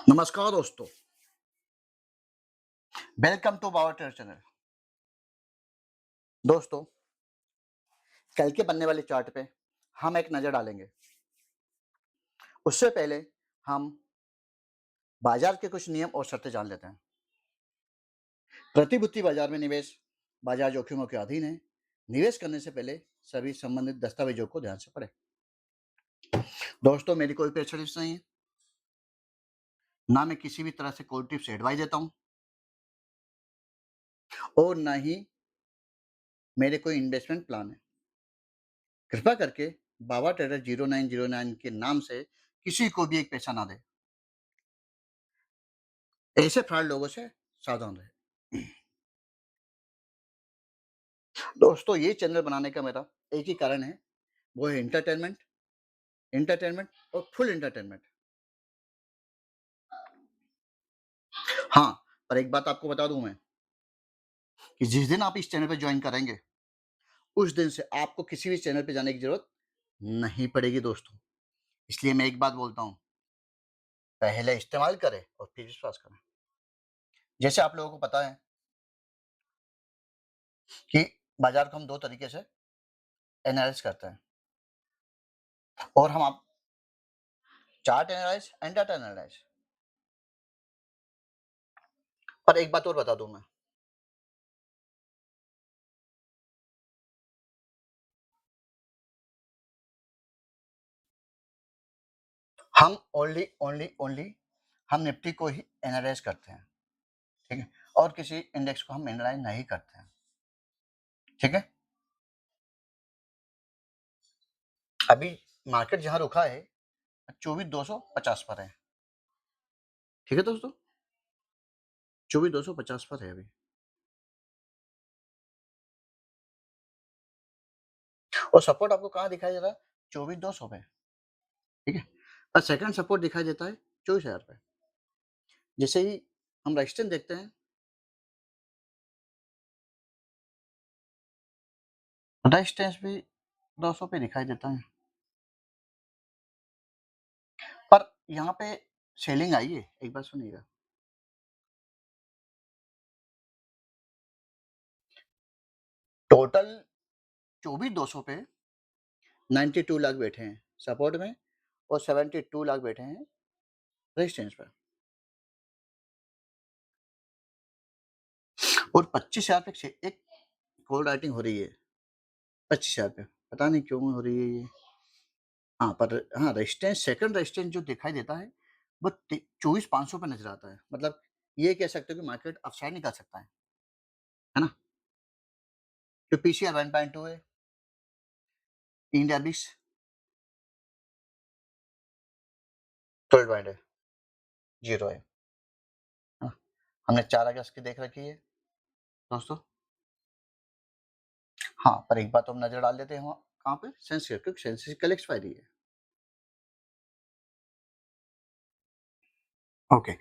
नमस्कार दोस्तों, welcome to power trade channel. दोस्तों, कल के बनने वाले चार्ट पे हम एक नज़र डालेंगे। उससे पहले हम बाजार के कुछ नियम और शर्तें जान लेते हैं। प्रतिभूति बाजार में निवेश बाजार जोखिमों के अधीन है। निवेश करने से पहले सभी संबंधित दस्तावेजों को ध्यान से पढ़ें। दोस्तों, मेरी कोई पेड सर्विस नहीं है, ना मैं किसी भी तरह से कोई टिप्स एडवाइस देता हूँ और ना ही मेरे कोई इन्वेस्टमेंट प्लान है। कृपया करके बाबा ट्रेडर 0909 के नाम से किसी को भी एक पैसा ना दें। ऐसे फ्रॉड लोगों से सावधान रहें। दोस्तों, ये चैनल बनाने का मेरा एक ही कारण है, वो है एंटरटेनमेंट, एंटरटेनमेंट और फुल एंटरटेनमेंट। हाँ, पर एक बात आपको बता दूं मैं कि जिस दिन आप इस चैनल पे ज्वाइन करेंगे, उस दिन से आपको किसी भी चैनल पे जाने की जरूरत नहीं पड़ेगी दोस्तों। इसलिए मैं एक बात बोलता हूँ, पहले इस्तेमाल करें और फिर विश्वास करें। जैसे आप लोगों को पता है कि बाजार को हम दो तरीके से एनालाइज करते हैं और हम आप chart analyse and data analyse. पर एक बात और बता दूं मैं, हम ओनली ओनली ओनली हम निफ्टी को ही एनालाइज करते हैं, ठीक है, और किसी इंडेक्स को हम एनालाइज नहीं करते हैं, ठीक है। अभी मार्केट जहां रुका है 24,250 पर है, ठीक है दोस्तों, 24,250 पर है अभी। और सपोर्ट आपको कहाँ दिखाई दे रहा है? 24,200 पे, ठीक है। और सेकंड सपोर्ट दिखाई देता है 24,000 पे। जैसे ही हम रेजिस्टेंस देखते हैं, रेजिस्टेंस भी 200 पे दिखाई देता है, पर यहाँ पे सेलिंग आई है। एक बार सुनिएगा, टोटल 24,200 पे 92 लाख बैठे हैं सपोर्ट में और 72 लाख बैठे हैं रेजिस्टेंस पर। और 25,000 पे एक कॉल राइटिंग हो रही है, 25,000 पे, पता नहीं क्यों हो रही है ये। हाँ, पर हाँ, रेजिस्टेंस, सेकंड रेजिस्टेंस जो दिखाई देता है वो 24,500 पे नजर आता है। मतलब ये कह सकते हो कि मार्केट अपसाइड निकल सकता है ना। जो पीसीआर 1.2 है, इंडिया 20 12 पॉइंट है, 0 है। हाँ, हमने 4 अगस्त की देख रखी है दोस्तों। हाँ, पर एक बात हम नजर डाल देते हैं, कहाँ पे? सेंसेक्स, क्योंकि सेंसेक्स कल एक्सपायरी है। ओके,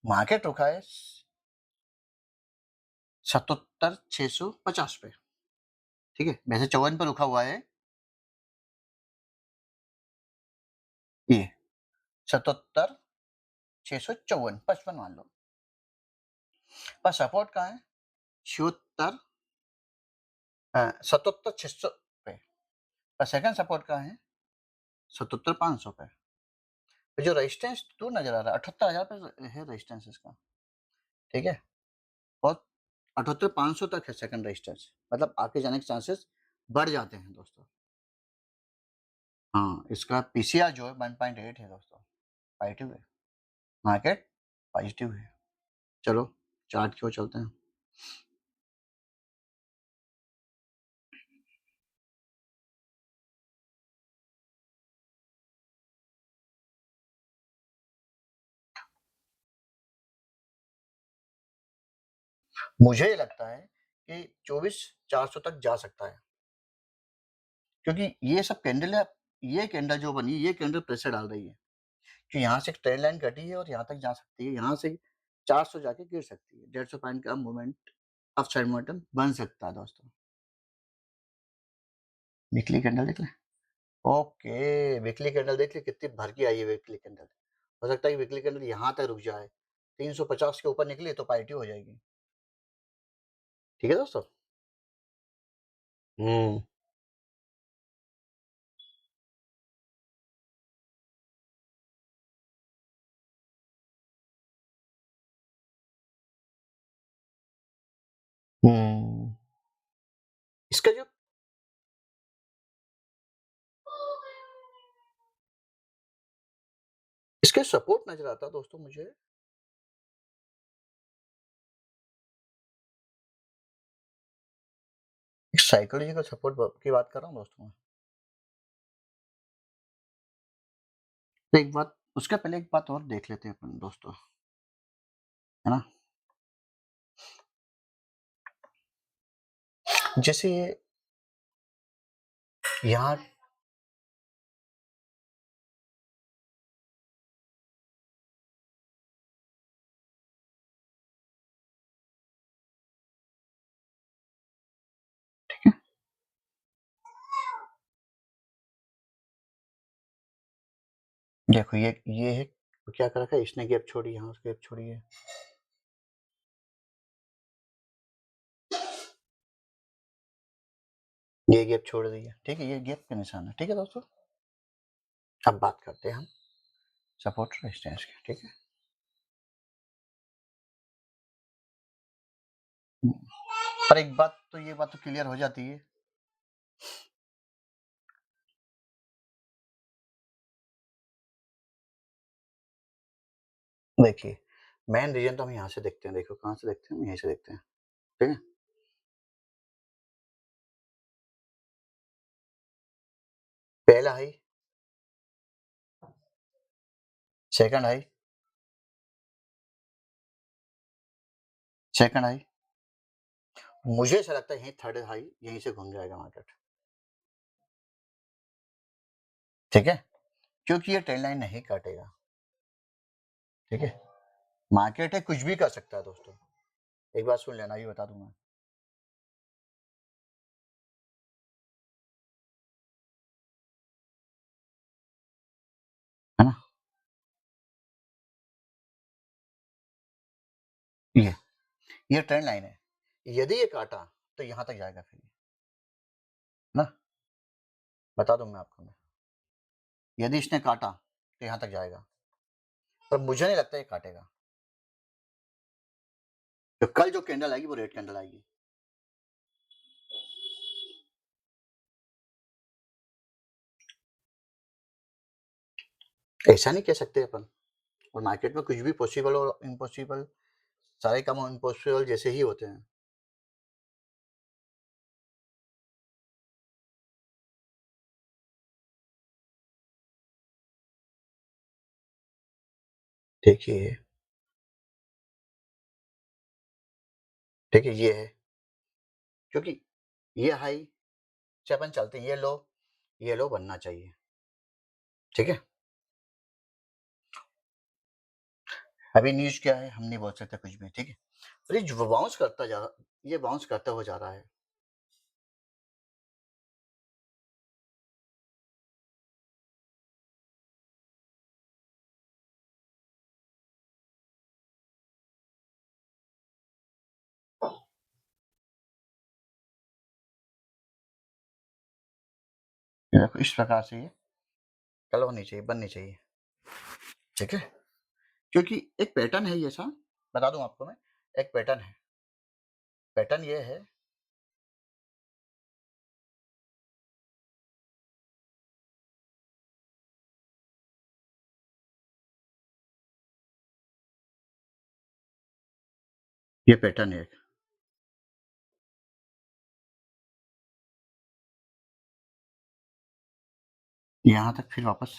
मार्केट रुका है 77,650 पे, ठीक है। वैसे 54 पर रुका हुआ है ये, 77,654, 55 मान लो। पर सपोर्ट कहाँ है? 76, 77,600 पे। और सेकंड सपोर्ट कहाँ है? 77,500 पे। तो जो रेजिस्टेंस दूर नजर आ रहा है 78,000 पे है रेजिस्टेंस इसका, ठीक है। और 78,500 तक है सेकंड रेजिस्टेंस, मतलब आगे जाने के चांसेस बढ़ जाते हैं दोस्तों। हाँ, इसका पीसीआर जो है 1.8 है दोस्तों, पॉजिटिव है, मार्केट पॉजिटिव है। चलो चार्ट की ओर चलते हैं। मुझे लगता है कि 24,400 तक जा सकता है, क्योंकि ये सब कैंडल है, ये कैंडल जो बनी, ये कैंडल प्रेशर डाल रही है कि यहाँ से एक ट्रेंड लाइन कटी है और यहाँ तक जा सकती है, यहाँ से 400 जाके गिर सकती है, 150 पॉइंट का मूवमेंट, अपसाइड मोमेंटम बन सकता है दोस्तों। वीकली कैंडल देख ले, ओके, वीकली कैंडल देख ले, कितनी भर के आई है वीकली कैंडल, हो सकता है कि वीकली कैंडल यहाँ तक रुक जाए, 350 के ऊपर निकली तो पार्टी हो जाएगी। ठीक है दोस्तों? हुँ। हुँ। इसका जो इसके सपोर्ट नज़र आता है दोस्तों मुझे। एक साइकोलॉजिकल सपोर्ट की बात कर रहा हूँ दोस्तों मैं। तो एक बात उसके पहले एक बात और देख लेते हैं अपन दोस्तों, है ना? जैसे यहाँ देखो ये है, क्या कर रखा है इसने, गैप छोड़ी, यहाँ से गैप छोड़ी है। ये गैप छोड़ दी है, ठीक है? ये गैप का निशान है, ठीक है दोस्तों? अब बात करते हैं हम सपोर्ट रेजिस्टेंस की, ठीक है? पर एक बात तो ये बात तो क्लियर हो जाती है, देखिए मेन रीजन तो हम यहाँ से देखते हैं, देखो कहाँ से देखते हैं, हम यहीं से देखते हैं, ठीक है? पहला high, second high, second high, मुझे ऐसा लगता है यहीं थर्ड हाई, यहीं से घूम जाएगा मार्केट, ठीक है? क्योंकि ये ट्रेंड लाइन नहीं काटेगा, ठीक है? मार्केट है, कुछ भी कर सकता है दोस्तों। एक बात सुन लेना, ये बता दूं मैं, है ना? ये ये ट्रेंड लाइन है, यदि ये काटा तो यहाँ तक जाएगा फिर, ना? बता दूं मैं आपको मैं, यदि इसने काटा तो यहाँ तक जाएगा, पर मुझे नहीं लगता ये काटेगा। तो कल जो कैंडल आएगी वो रेड कैंडल आएगी। ऐसा नहीं कह सकते अपन, और मार्केट में कुछ भी पॉसिबल और इम्पॉसिबल, सारे काम इम्पॉसिबल जैसे ही होते हैं। देखिए, देखिए क्योंकि ये हाई से अपन चलते हैं, ये लो बनना चाहिए, ठीक है? अभी न्यूज क्या है हम नहीं बोल सकते कुछ भी, ठीक है? और ये जो बाउंस करता जा रहा, ये बाउंस करता हुआ जा रहा है, ये देखो इस प्रकार से ये कल होनी चाहिए, बननी चाहिए, ठीक है? क्योंकि एक पैटर्न है ये सा, बता दूं आपको मैं, एक पैटर्न है, पैटर्न ये है, ये पैटर्न है एक, यहाँ तक फिर वापस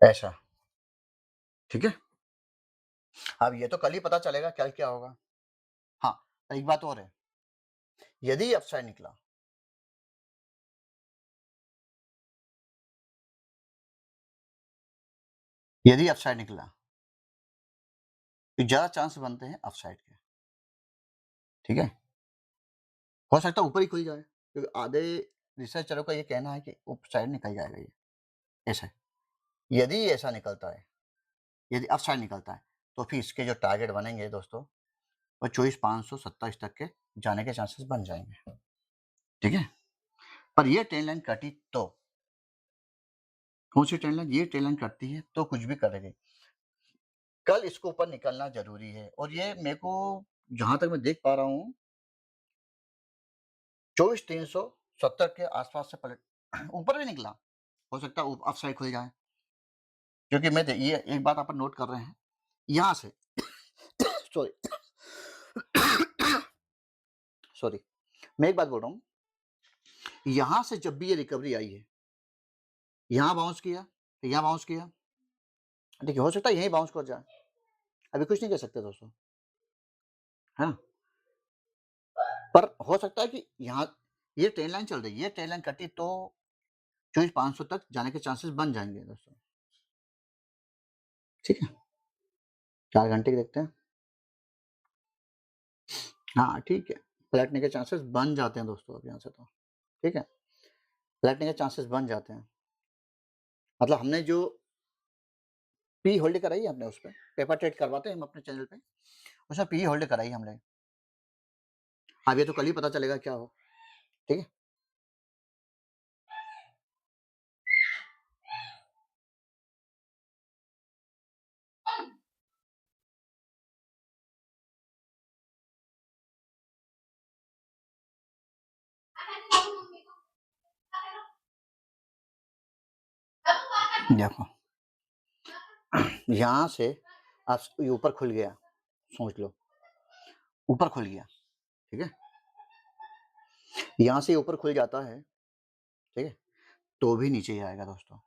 ऐसा, ठीक है? अब ये तो कल ही पता चलेगा कल क्या होगा। हाँ, एक बात और है, यदि अपसाइड निकला, यदि अपसाइड निकला तो ज्यादा चांस बनते हैं अपसाइड के, ठीक है? हो सकता है ऊपर ही खुल जाए, क्योंकि आधे रिसर्चरों का ये कहना है कि साइड निकल जाएगा ये, ऐसा है। यदि ऐसा निकलता है, यदि अपसाइड निकलता है, तो फिर इसके जो टारगेट बनेंगे दोस्तों, वो 24,527 तक के जाने के चांसेस बन जाएंगे, ठीक है? पर ये ट्रेंड लाइन कटी तो, कौन सी ट्रेंड लाइन? ये ट्रेंड लाइन कटती है तो कुछ भी करेगी, कल इसको ऊपर निकलना जरूरी है। और ये मेरे को जहां तक मैं देख पा रहा हूँ 24,370 के आसपास से पलट ऊपर भी निकला, हो सकता है अप साइड खुल जाए, क्योंकि मैं ये एक बात आप नोट कर रहे हैं, यहाँ से सॉरी सॉरी, मैं एक बात बोल रहा हूँ, यहाँ से जब भी ये रिकवरी आई है, यहाँ बाउंस किया, यहाँ बाउंस किया, देखिए हो सकता है यही बाउंस कर जाए, अभी कुछ नहीं कर सकते दोस्तों, है ना? पर हो सकता है कि यहाँ ये ट्रेन लाइन चल रही है, ये ट्रेन लाइन कटी तो 24,500 तक जाने के चांसेस बन जाएंगे दोस्तों, ठीक है? 4 घंटे की देखते हैं, हाँ ठीक है, पलटने के चांसेस बन जाते हैं दोस्तों अब यहाँ से तो, ठीक है? पलटने के चांसेस बन जाते हैं, मतलब हमने जो पी होल्ड कराई है हमने, उस पर पेपर ट्रेड करवाते हैं हम अपने चैनल पे, उसमें पी होल्ड कराई हमने, अब ये तो कल ही पता चलेगा क्या हो, ठीक है? देखो यहाँ से आप ये ऊपर खुल गया, सोच लो ऊपर खुल गया, ठीक है? यहाँ से ऊपर खुल जाता है, ठीक है, तो भी नीचे ही आएगा दोस्तों,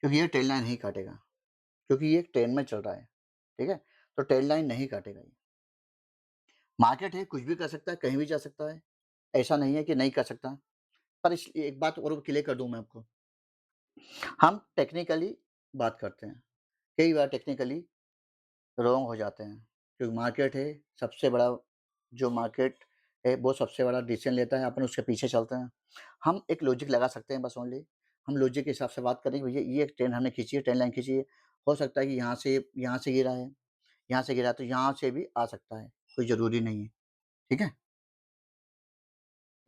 क्योंकि ये ट्रेंड लाइन नहीं काटेगा, क्योंकि ये ट्रेंड में चल रहा है, ठीक है? तो ट्रेंड लाइन नहीं काटेगा ये, मार्केट है, कुछ भी कर सकता है, कहीं भी जा सकता है, ऐसा नहीं है कि नहीं कर सकता। पर इस एक बात और क्लियर कर दूं मैं आपको, हम टेक्निकली बात करते हैं, कई बार टेक्निकली रॉन्ग हो जाते हैं, क्योंकि मार्केट है सबसे बड़ा, जो मार्केट है वो सबसे बड़ा डिसीजन लेता है, अपन उसके पीछे चलते हैं। हम एक लॉजिक लगा सकते हैं बस ओनली, हम लॉजिक के हिसाब से बात करेंगे, भैया ये एक ट्रेंड हमने खींची है, ट्रेंड लाइन खींची है, हो सकता है कि यहाँ से गिरा है, यहाँ से गिरा तो यहाँ से भी आ सकता है, कोई ज़रूरी नहीं है, ठीक है?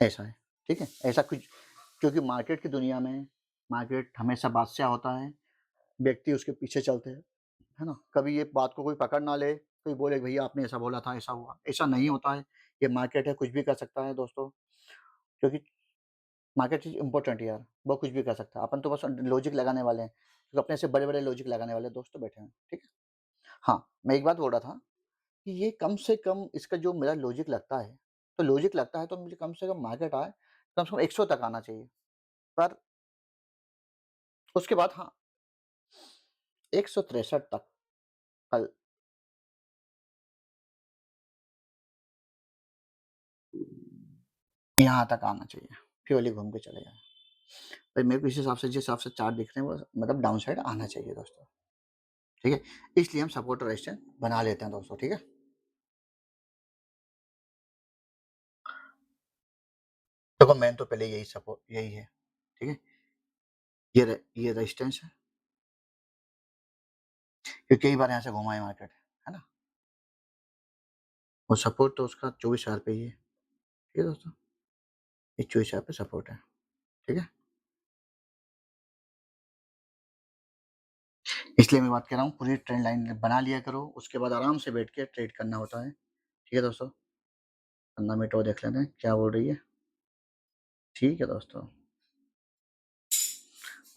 ऐसा है, ठीक है? ऐसा कुछ, क्योंकि मार्केट की दुनिया में मार्केट हमेशा बादशाह होता है, व्यक्ति उसके पीछे चलते हैं, है ना? कभी ये बात को कोई पकड़ ना ले, कोई बोले भैया आपने ऐसा बोला था, ऐसा हुआ, ऐसा नहीं होता है। ये मार्केट है, कुछ भी कर सकता है दोस्तों, क्योंकि मार्केट इज़ इम्पोर्टेंट यार, वो कुछ भी कर सकता है। अपन तो बस लॉजिक लगाने वाले हैं, क्योंकि अपने से बड़े-बड़े लॉजिक लगाने वाले दोस्त तो बैठे हैं, ठीक है? हाँ, मैं एक बात बोल रहा था कि ये कम से कम इसका जो मेरा लॉजिक लगता है, तो लॉजिक लगता है तो मुझे कम से कम मार्केट आए, कम से कम 100 तक आना चाहिए। पर उसके बाद हाँ, 163 तक कल यहाँ तक आना चाहिए, प्योरली घूम के चले जाएँ। भाई मेरे को इस हिसाब से जिस हिसाब से चार्ट दिख रहे हैं, वो मतलब डाउन साइड आना चाहिए दोस्तों, ठीक है? इसलिए हम सपोर्ट और रेजिस्टेंस बना लेते हैं दोस्तों, ठीक है? देखो मेन तो पहले यही सपोर्ट यही है, ठीक है? ये रेजिस्टेंस है, ये कई बार यहाँ से घुमा है मार्केट, है ना? और सपोर्ट तो उसका 24,000 पे ही है, ठीक है दोस्तों? ये 24,000 पे सपोर्ट है, ठीक है? इसलिए मैं बात कर रहा हूँ, पूरी ट्रेंड लाइन बना लिया करो, उसके बाद आराम से बैठ के ट्रेड करना होता है, ठीक है दोस्तों? 15 मिनट और देख लेते हैं, क्या बोल रही है? ठीक है दोस्तों,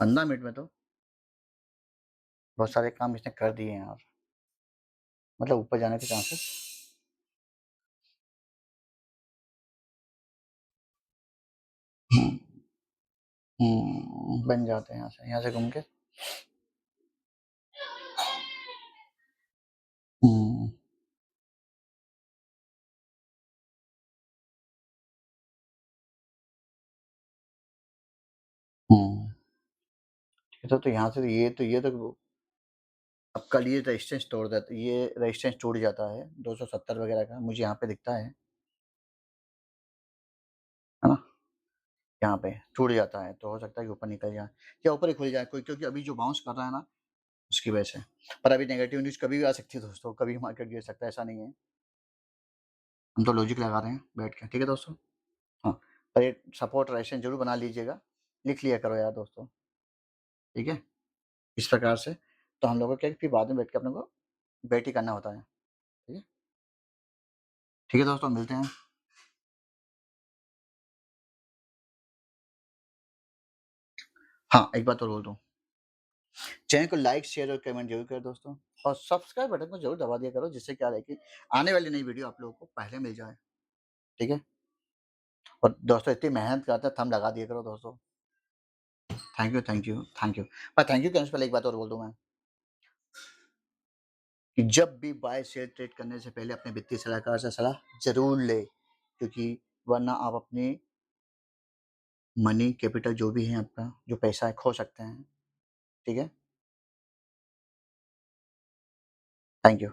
15 मिनट में तो बहुत सारे काम इसने कर दिए हैं यार, मतलब ऊपर जाने के चांसेस बन जाते हैं यहाँ से घूम के। हुँ, हुँ, ठीक है, तो यहाँ से ये तो अब कल ये रेजिस्टेंस तोड़ देता, ये रेजिस्टेंस टूट जाता है 270 वगैरह का, मुझे यहाँ पे दिखता है, यहाँ पे टूट जाता है, तो हो सकता है कि ऊपर निकल जाए या ऊपर ही खुल जाए कोई, क्योंकि अभी जो बाउंस कर रहा है ना, उसकी वजह से। पर अभी नेगेटिव न्यूज़ कभी भी आ सकती है दोस्तों, कभी भी मार्केट गिर सकता है, ऐसा नहीं है। हम तो लॉजिक लगा रहे हैं बैठ के, ठीक है दोस्तों? हाँ, पर ये सपोर्ट रेजिस्टेंस ज़रूर बना लीजिएगा, लिख लिया करो यार दोस्तों, ठीक है? इस प्रकार से, तो हम लोगों को क्या है कि फिर बाद में बैठ के अपने को वेट ही करना होता है, ठीक है? ठीक है दोस्तों, मिलते हैं। हाँ, एक बात और बोल दूँ, चैनल को लाइक, शेयर और कमेंट ज़रूर करें दोस्तों, और सब्सक्राइब बटन को ज़रूर दबा दिया करो, जिससे क्या रहे कि आने वाली नई वीडियो आप लोगों को पहले मिल जाए, ठीक है? और दोस्तों इतनी मेहनत करते हैं, थंब लगा दिया करो दोस्तों। Thank you, thank you, thank you. पर थैंक यू कहने से पहले एक बात और बोल दूँ मैं, कि जब भी बाय शेयर ट्रेड करने से पहले अपने वित्तीय सलाहकार से सलाह ज़रूर लें, क्योंकि वरना आप अपनी मनी कैपिटल जो भी है आपका, जो पैसा है, खो सकते हैं, ठीक है? Thank you.